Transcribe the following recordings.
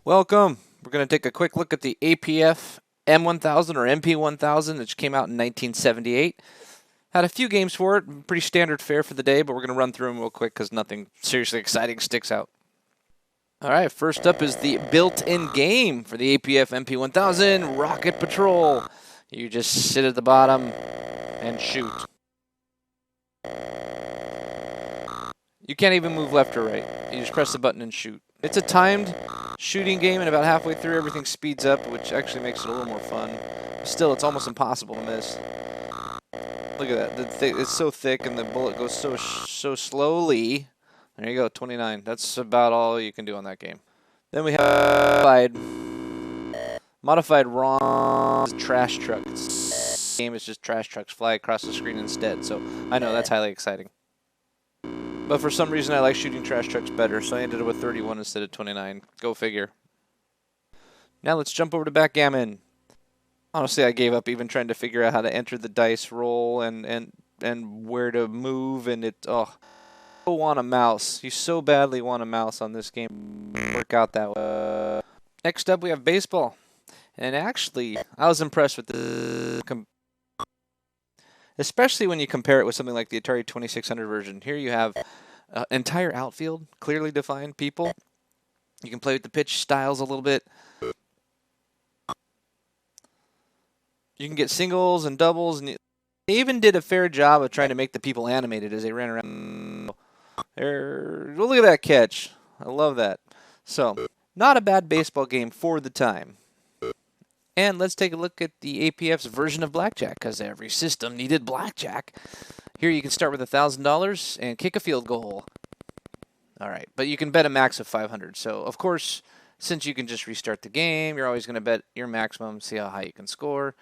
Welcome. We're going to take a quick look at the APF M1000 or MP1000, which came out in 1978. Had a few games for it, pretty standard fare for the day, but we're going to run through them real quick because nothing seriously exciting sticks out. All right, first up is the built-in game for the APF MP1000, Rocket Patrol. You just sit at the bottom and shoot. You can't even move left or right. You just press the button and shoot. It's a timed shooting game, and about halfway through, everything speeds up, which actually makes it a little more fun. Still, it's almost impossible to miss. Look at that. It's so thick, and the bullet goes so slowly. There you go, 29. That's about all you can do on that game. Then we have modified wrong trash truck. This game is just trash trucks fly across the screen instead, so I know that's highly exciting. But for some reason, I like shooting trash trucks better, so I ended up with 31 instead of 29. Go figure. Now let's jump over to Backgammon. Honestly, I gave up even trying to figure out how to enter the dice roll and where to move, and you want a mouse. You so badly want a mouse on this game. Work out that way. Next up, we have baseball. And actually, I was impressed with this. Especially when you compare it with something like the Atari 2600 version. Here you have an entire outfield, clearly defined people. You can play with the pitch styles a little bit. You can get singles and doubles. And they even did a fair job of trying to make the people animated as they ran around. Look at that catch. I love that. So, not a bad baseball game for the time. And let's take a look at the APF's version of Blackjack, because every system needed Blackjack. Here you can start with $1,000 and kick a field goal. All right, but you can bet a max of 500. So, of course, since you can just restart the game, you're always going to bet your maximum, see how high you can score.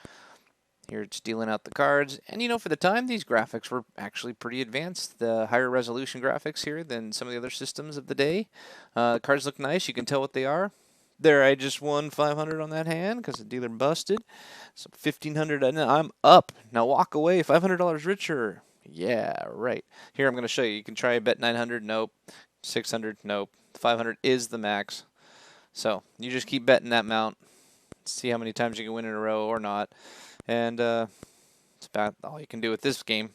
Here it's dealing out the cards. And, you know, for the time, these graphics were actually pretty advanced. The higher resolution graphics here than some of the other systems of the day. The cards look nice. You can tell what they are. There, I just won 500 on that hand because the dealer busted. So 1,500, and I'm up. Now walk away, $500 richer. Yeah, right. Here I'm going to show you. You can try a bet 900. Nope. 600. Nope. 500 is the max. So you just keep betting that amount. See how many times you can win in a row or not. And it's about all you can do with this game.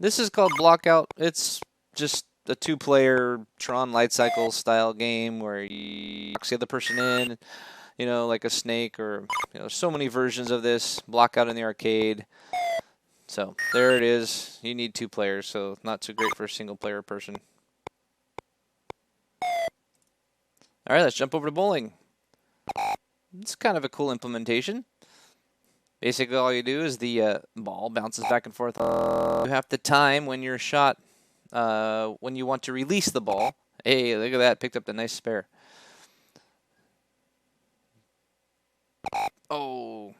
This is called Blockout. It's just a two-player Tron Light Cycle style game where you box the other person in, you know, like a snake, or so many versions of this. Blockout in the arcade. So there it is. You need two players, so not so great for a single-player person. All right, let's jump over to bowling. It's kind of a cool implementation. Basically, all you do is the ball bounces back and forth. You have to time when you're shot, when you want to release the ball. Hey, look at that. Picked up the nice spare. Oh.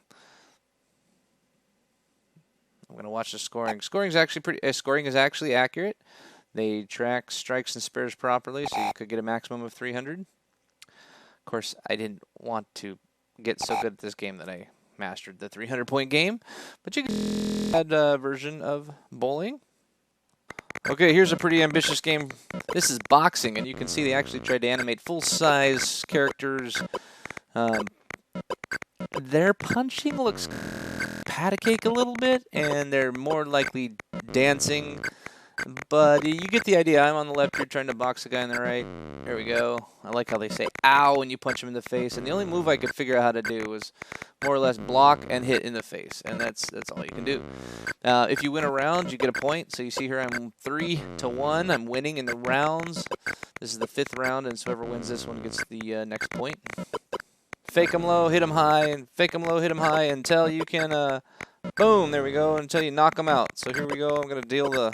I'm going to watch the scoring. Scoring is actually accurate. They track strikes and spares properly, so you could get a maximum of 300. Of course, I didn't want to get so good at this game that I mastered the 300-point game, but you can add a version of bowling. Okay, here's a pretty ambitious game. This is boxing, and you can see they actually tried to animate full-size characters. Their punching looks pat a cake a little bit, and they're more likely dancing. But you get the idea. I'm on the left, you're trying to box the guy on the right. There we go. I like how they say ow when you punch him in the face. And the only move I could figure out how to do was more or less block and hit in the face. And that's all you can do. If you win a round, you get a point. So you see here I'm 3-1. I'm winning in the rounds. This is the 5th round, and so whoever wins this one gets the next point. Fake 'em low, hit 'em high, and fake 'em low, hit 'em high until you can, boom, there we go, until you knock 'em out. So here we go. I'm going to deal the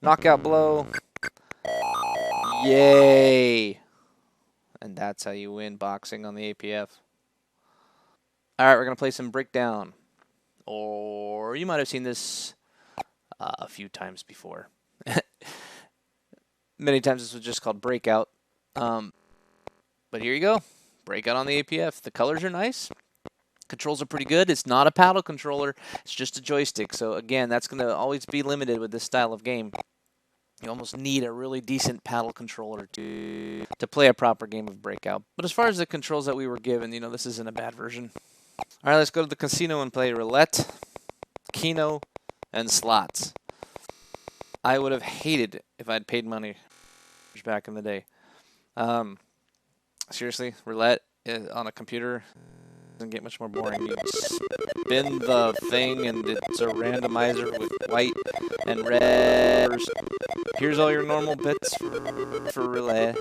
knockout blow. Yay! And that's how you win boxing on the APF. Alright, we're going to play some Brickdown. Or you might have seen this a few times before. Many times this was just called Breakout. But here you go. Breakout on the APF. The colors are nice. Controls are pretty good. It's not a paddle controller. It's just a joystick. So again, that's going to always be limited with this style of game. You almost need a really decent paddle controller to play a proper game of Breakout. But as far as the controls that we were given, you know, this isn't a bad version. All right, let's go to the casino and play roulette, Keno, and slots. I would have hated it if I'd paid money back in the day. Seriously, roulette on a computer doesn't get much more boring. You spin the thing and it's a randomizer with white and red. Here's all your normal bits for roulette,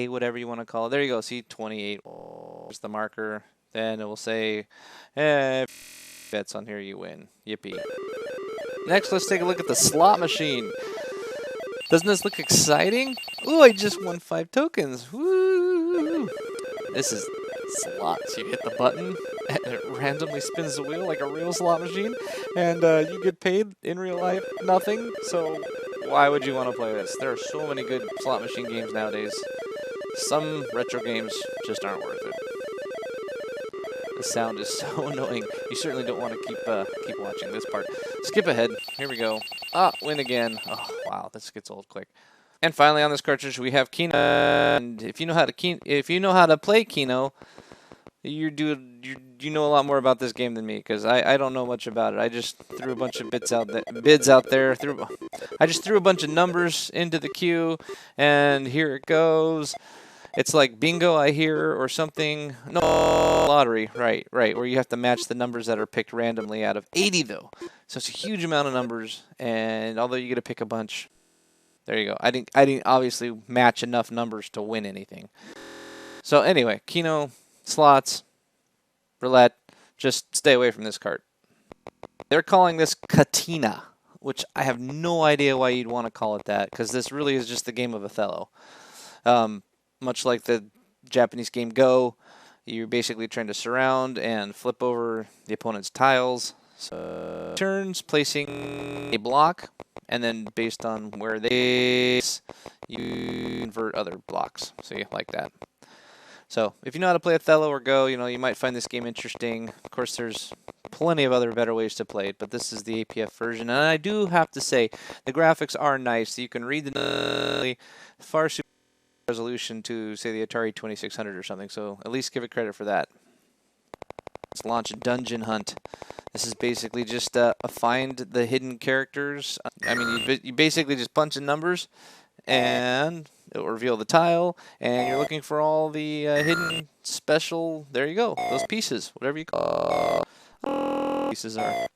whatever you want to call it. There you go. See, 28. There's the marker. Then it will say, bets on here, you win. Yippee. Next, let's take a look at the slot machine. Doesn't this look exciting? Ooh, I just won 5 tokens. Woo! This is slots. You hit the button, and it randomly spins the wheel like a real slot machine, and you get paid in real life nothing. So why would you want to play this? There are so many good slot machine games nowadays. Some retro games just aren't worth it. The sound is so annoying. You certainly don't want to keep watching this part. Skip ahead. Here we go. Ah, win again. Oh wow, this gets old quick. And finally, on this cartridge, we have Keno. And if you know how to play Keno, you know a lot more about this game than me, because I don't know much about it. I just threw a bunch of bids out there. I just threw a bunch of numbers into the queue, and here it goes. It's like bingo, I hear, or something. No, lottery, right, where you have to match the numbers that are picked randomly out of 80, though. So it's a huge amount of numbers, and although you get to pick a bunch, there you go. I didn't obviously match enough numbers to win anything. So anyway, Keno, slots, roulette, just stay away from this cart. They're calling this Catina, which I have no idea why you'd want to call it that, because this really is just the game of Othello. Much like the Japanese game Go, you're basically trying to surround and flip over the opponent's tiles. So turns, placing a block, and then based on where they you convert other blocks. So you like that. So if you know how to play Othello or Go, you know, you might find this game interesting. Of course, there's plenty of other better ways to play it, but this is the APF version. And I do have to say, the graphics are nice. You can read the far superior resolution to, say, the Atari 2600 or something, so at least give it credit for that. Let's launch a dungeon hunt. This is basically just find the hidden characters. I mean, you basically just punch in numbers, and it will reveal the tile, and you're looking for all the hidden special, there you go, those pieces, whatever you call pieces are.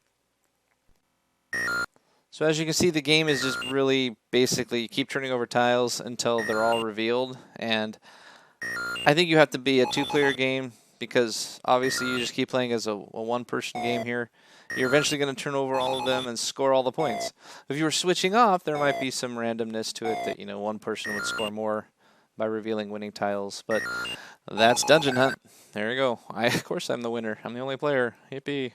So as you can see, the game is just really basically you keep turning over tiles until they're all revealed, and I think you have to be a 2-player game, because obviously you just keep playing as a one-person game here. You're eventually going to turn over all of them and score all the points. If you were switching off, there might be some randomness to it that, you know, one person would score more by revealing winning tiles, but that's Dungeon Hunt. There you go. Of course I'm the winner. I'm the only player. Yippee.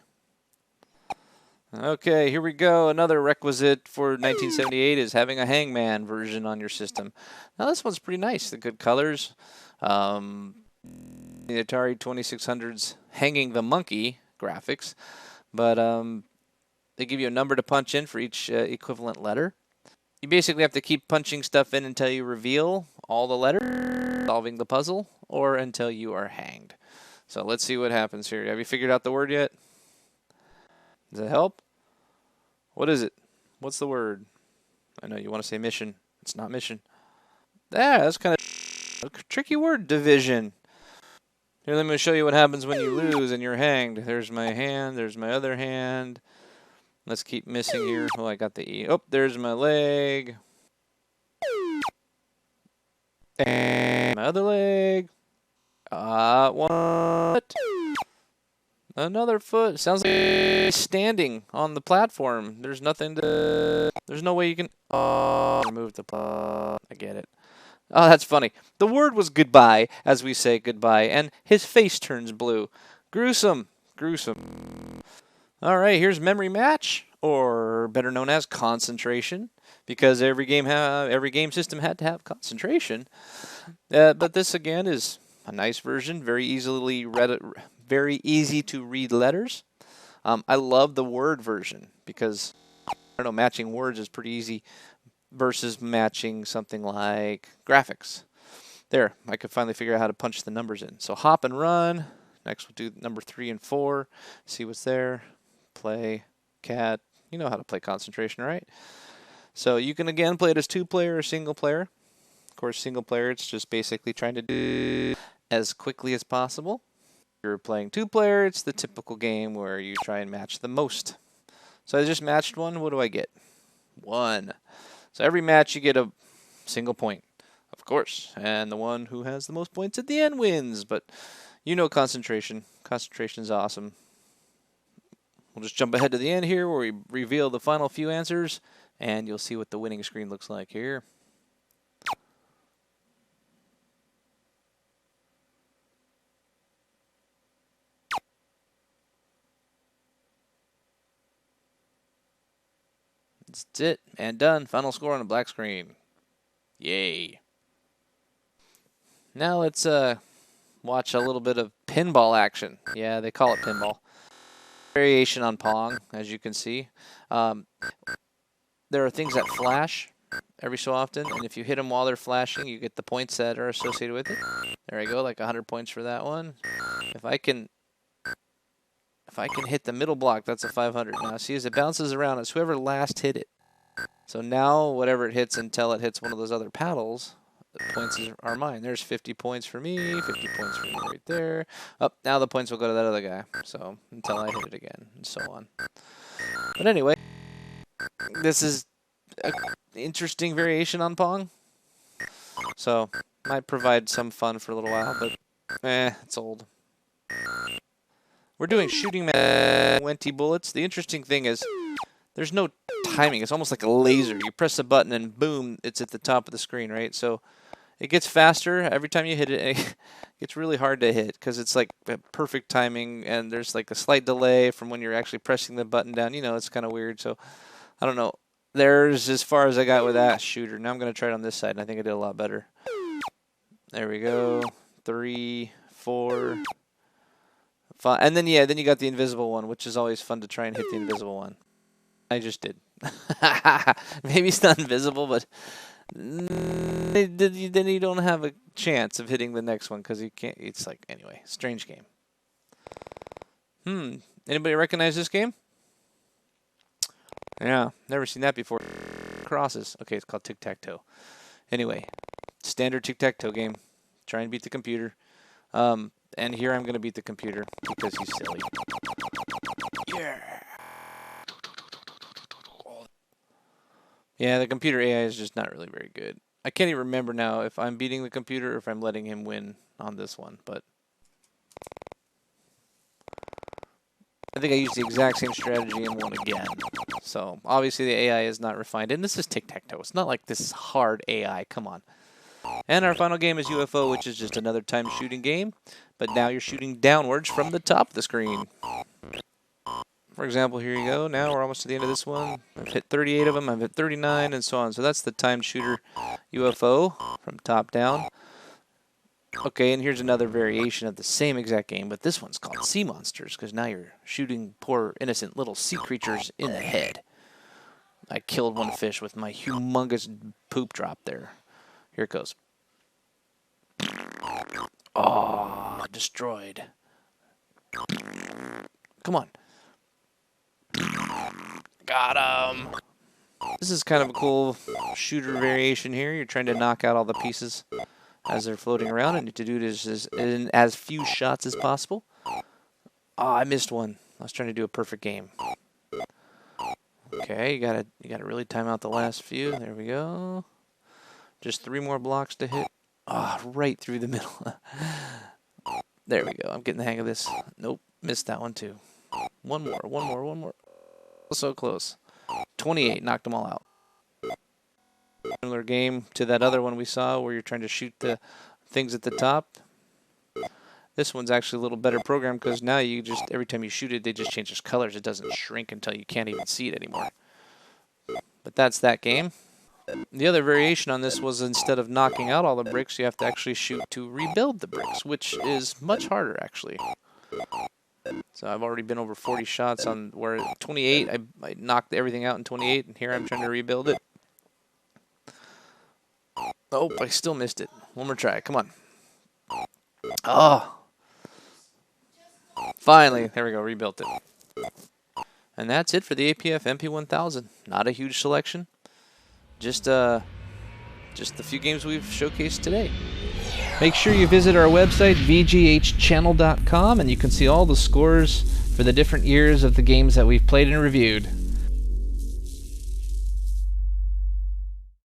Okay, here we go. Another requisite for 1978 is having a Hangman version on your system. Now this one's pretty nice. The good colors. The Atari 2600's Hanging the Monkey graphics. But they give you a number to punch in for each equivalent letter. You basically have to keep punching stuff in until you reveal all the letters, solving the puzzle, or until you are hanged. So let's see what happens here. Have you figured out the word yet? Does that help? What is it? What's the word? I know you want to say mission. It's not mission. That's kind of a tricky word. Division. Here, let me show you what happens when you lose and you're hanged. There's my hand. There's my other hand. Let's keep missing here. Oh, I got the E. Oh, there's my leg. And my other leg. One foot. Another foot. Sounds like standing on the platform. There's nothing to... There's no way you can... remove the... I get it. Oh, that's funny. The word was goodbye, as we say goodbye, and his face turns blue. Gruesome. Gruesome. All right, here's Memory Match, or better known as Concentration, because every game system had to have concentration. But this, again, is a nice version, very easy to read letters. I love the word version, because don't know, matching words is pretty easy versus matching something like graphics. There, I could finally figure out how to punch the numbers in. So hop and run. Next we'll do number 3 and 4. See what's there. Play, cat. You know how to play concentration, right? So you can again play it as 2-player or single player. Of course, single player, it's just basically trying to do as quickly as possible. If you're playing 2-player, it's the typical game where you try and match the most. So I just matched one. What do I get? 1. So every match you get a single point, of course. And the one who has the most points at the end wins. But you know concentration. Concentration is awesome. We'll just jump ahead to the end here where we reveal the final few answers. And you'll see what the winning screen looks like here. That's it. And done. Final score on the black screen. Yay. Now let's watch a little bit of pinball action. Yeah, they call it pinball. Variation on Pong, as you can see. There are things that flash every so often, and if you hit them while they're flashing, you get the points that are associated with it. There I go, like 100 points for that one. If I can hit the middle block, that's a 500. Now, see, as it bounces around, it's whoever last hit it. So now, whatever it hits until it hits one of those other paddles, the points are mine. There's 50 points for me, 50 points for me right there. Oh, now the points will go to that other guy. So, until I hit it again, and so on. But anyway, this is an interesting variation on Pong. So, might provide some fun for a little while, but it's old. We're doing shooting 20 bullets. The interesting thing is there's no timing. It's almost like a laser. You press a button and boom, it's at the top of the screen, right? So it gets faster every time you hit it. It gets really hard to hit because it's like perfect timing and there's like a slight delay from when you're actually pressing the button down. You know, it's kind of weird. So I don't know. There's as far as I got with that shooter. Now I'm going to try it on this side, and I think I did a lot better. There we go. 3, 4... And then, yeah, then you got the invisible one, which is always fun to try and hit the invisible one. I just did. Maybe it's not invisible, but then you don't have a chance of hitting the next one because you can't. It's like, anyway, strange game. Anybody recognize this game? Yeah, never seen that before. Crosses. Okay, it's called Tic Tac Toe. Anyway, standard Tic Tac Toe game. Try and beat the computer. And here I'm going to beat the computer because he's silly. Yeah. Yeah, the computer AI is just not really very good. I can't even remember now if I'm beating the computer or if I'm letting him win on this one, but I think I used the exact same strategy and won again. So, obviously the AI is not refined. And this is tic-tac-toe. It's not like this is hard AI. Come on. And our final game is UFO, which is just another time shooting game. But now you're shooting downwards from the top of the screen. For example, here you go. Now we're almost to the end of this one. I've hit 38 of them. I've hit 39 and so on. So that's the timed shooter UFO from top down. Okay, and here's another variation of the same exact game, but this one's called Sea Monsters because now you're shooting poor, innocent little sea creatures in the head. I killed one fish with my humongous poop drop there. Here it goes. Oh, destroyed. Come on. Got him. This is kind of a cool shooter variation here. You're trying to knock out all the pieces as they're floating around, and to do it in as few shots as possible. Oh, I missed one. I was trying to do a perfect game. Okay, you gotta really time out the last few. There we go. Just 3 more blocks to hit. Ah, oh, right through the middle. There we go. I'm getting the hang of this. Nope, missed that one too. One more. So close. 28, knocked them all out. Similar game to that other one we saw where you're trying to shoot the things at the top. This one's actually a little better programmed because now you just, every time you shoot it, they just change its colors. It doesn't shrink until you can't even see it anymore. But that's that game. The other variation on this was instead of knocking out all the bricks, you have to actually shoot to rebuild the bricks, which is much harder actually. So I've already been over 40 shots on where 28, I knocked everything out in 28, and here I'm trying to rebuild it. Oh, I still missed it. One more try. Come on. Oh. Finally. There we go. Rebuilt it. And that's it for the APF MP1000. Not a huge selection. Just the few games we've showcased today. Make sure you visit our website, vghchannel.com, and you can see all the scores for the different years of the games that we've played and reviewed.